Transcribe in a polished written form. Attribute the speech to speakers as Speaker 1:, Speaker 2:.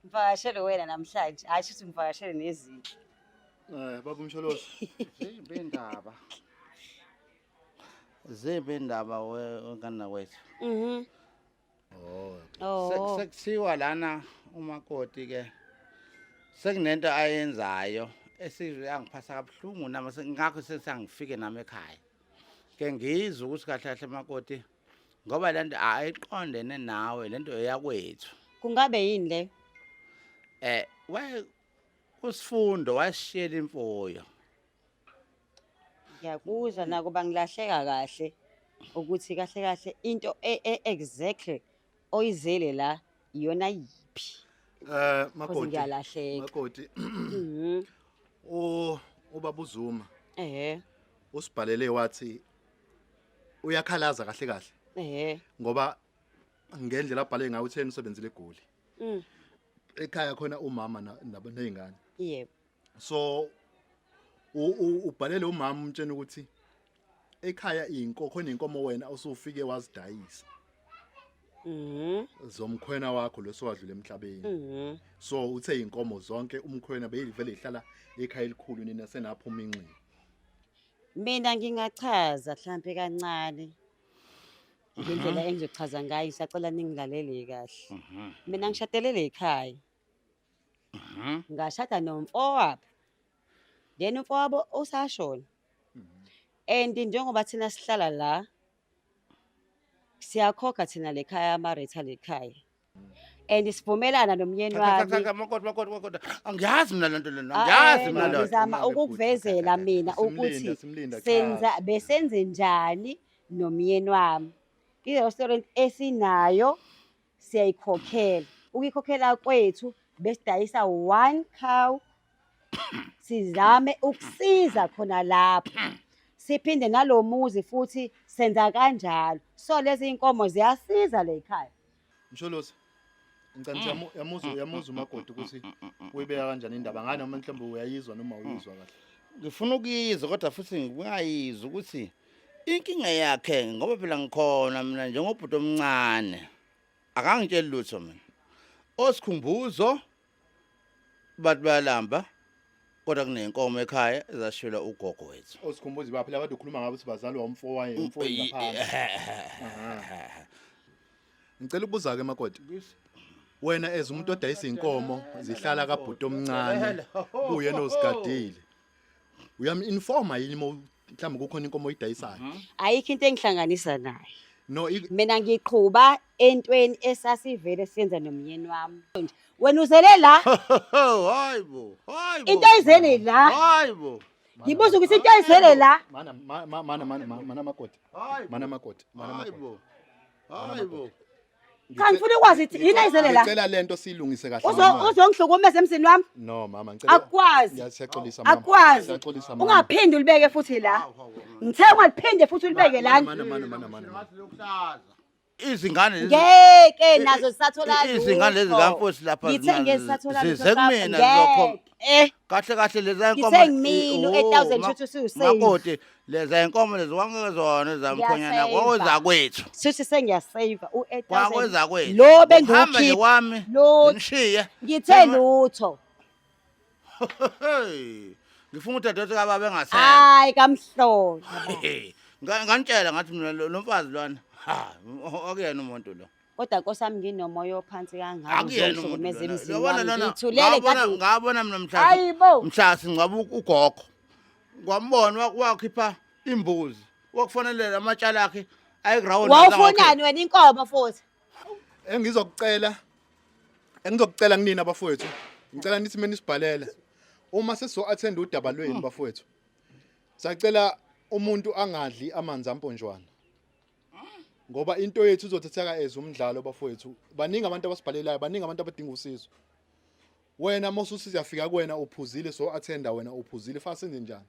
Speaker 1: Ngivakashele wena namhlanje. Hayi ukuthi ngivakashele nezinto.
Speaker 2: Baba Msholozi.
Speaker 3: Zimbe indaba wenkana kwethu.
Speaker 1: Oh.
Speaker 3: Sekusiwa lana umakoti ke. Sekunento ayenzayo esizangiphatha kabuhlungu nami ngakho sesangifike nami ekhaya. Ke ngizwe ukuthi kahle kahle makoti ngoba lento ayiqondene nawe lento eyakwethu.
Speaker 1: Kungabe yini le?
Speaker 3: Usifundo wasishiyela imfuyo.
Speaker 1: Ngiyakuzwa nako bangilahleka kahle ukuthi kahle kahle into exactly oyizele la iyona yipi.
Speaker 2: Makoti.
Speaker 1: Ngiyalahleka.
Speaker 2: Makoti. Ubaba uZuma. Usibhalele wathi uyakhalaza kahle kahle. Ngoba ngendlela abhale ngayo utheni usebenzile eGoli. Ekhaya khona umama nabantwana.
Speaker 1: Yebo.
Speaker 2: So ubhalele umama umtshela ukuthi ekhaya khona inkomo wena usufike wazidayisa. Zomkhwena wakho losowadlula emhlabeni. So uthe inkomo zonke umkhwena beyivele ihlala ekhaya elikhulu nina senaphuma inxi.
Speaker 1: Mina ngingachaza mhlambe kancane. Ngendlela engizochaza ngayo isacela ningilalele kahle. Mina ngishadelele ekhaya. Ngashada nomfowabo. Then umfowabo usashona. And njengoba thina sihlala la siyakhokha thina lekhaya ama-rental lekhaya. And sivumelana nomyeni wami.
Speaker 3: Makoti. Angiyazi mina lento lena. Angiyazi mina lento.
Speaker 1: Ngizama ukukuvezela mina ukuthi besenze njani nomyeni wami. I-restaurant esinayo siyayikhokhela. Ukukhokhela kwethu besidayisa 1 cow. Sizame ukusiza khona lapho. Siphinde nalomuzi futhi senza kanjalo. So lezi inkomo ziyasiza la ekhaya.
Speaker 2: Msholozi. Ngicela yamuzwa umakoti ukuthi uyibeka kanjani indaba ngani noma mhlawumbe uyayizwa noma uyizwa kahle.
Speaker 3: Ngifuna ukuyizwa kodwa futhi ngingayizwa ukuthi inkinga yakhe ngoba phela ngikhona mina njengobhuti omncane. Akangitsheli lutho mina. Osikhumbuzo bathi bayalamba kodwa kunenkomo ekhaya ezashiyela ugogo wethu.
Speaker 2: Osikhumbuzi baphela abantu ukhuluma ngabo ukuthi bazalwa umfowabo ngaphandle. Ngicela ukubuza ke makoti. Wena umuntu odayisa inkomo zihlala kabhuti omncane kuye nozigadile. Uyami-informa yini mhlawumbe kukhona inkomo oyidayisayo?
Speaker 1: Ayikho into engihlanganisa naye.
Speaker 2: No,
Speaker 1: mina ngiqhuba entweni esasivele siyenza nomyeni wami. Wena uzele la?
Speaker 3: Hayibo.
Speaker 1: Into ayizele la?
Speaker 3: Hayibo.
Speaker 1: Ngibuza ukuthi into ayizele la?
Speaker 2: Mana makoti.
Speaker 3: Hayibo.
Speaker 1: Cha ngifuna ukwazi yini ayizele la?
Speaker 2: Ngicela lento silungise kahle.
Speaker 1: Uzongihlukumeza emzini wami?
Speaker 2: No mama ngicela.
Speaker 1: Akwazi.
Speaker 2: Ngiyaxolisa mama.
Speaker 1: Akwazi. Ungaphindi ulibeke futhi la. Ngithe ungaphinde futhi ulibeke la.
Speaker 2: Mana.
Speaker 3: Izingane lezi
Speaker 1: ngeke nazo zisathola
Speaker 3: izingane lezi kaMfosi lapha
Speaker 1: ngithe ngesathola
Speaker 3: zisekumina lokho kahle lezi inkomo
Speaker 1: ngithe ngimilo 1000
Speaker 3: makoti lezi inkomo lezi wangezona zamkhonyana kwaza kwethu
Speaker 1: sithi sengiyasave u8000
Speaker 3: kwaza kwethu
Speaker 1: lo bengikhipha
Speaker 3: wami
Speaker 1: lo
Speaker 3: ngishiye
Speaker 1: ngithe lutho
Speaker 3: ngifuna udadewethu kababa engasekho
Speaker 1: hayi kamhlola
Speaker 3: ngantshela ngathi mina lo mfazi lwana akuyena umuntu lo
Speaker 1: kodwa nkosami nginomoya ophansi kangaka
Speaker 3: akuyena umuntu
Speaker 1: ngithulele
Speaker 3: kadwa ngabona mina mhla singcwaba ugogo kwambona wakhipha imbuzi wakufanele amatshala akhe ayiground
Speaker 1: wawufunani wena inkomo futhi
Speaker 2: engizokucela kunina bafowethu ngicela nithi menisibhalela uma sesizo attend udaba lweni bafowethu sacela umuntu angadli amanzi amponjwana ngoba into yethu izothatheka ezumdlalo bafowethu baningi abantu abasibhalelayo baningi abantu abadinga usizo wena mosusiza yafika kuwena uphuzile so attenda wena uphuzile fa senze njani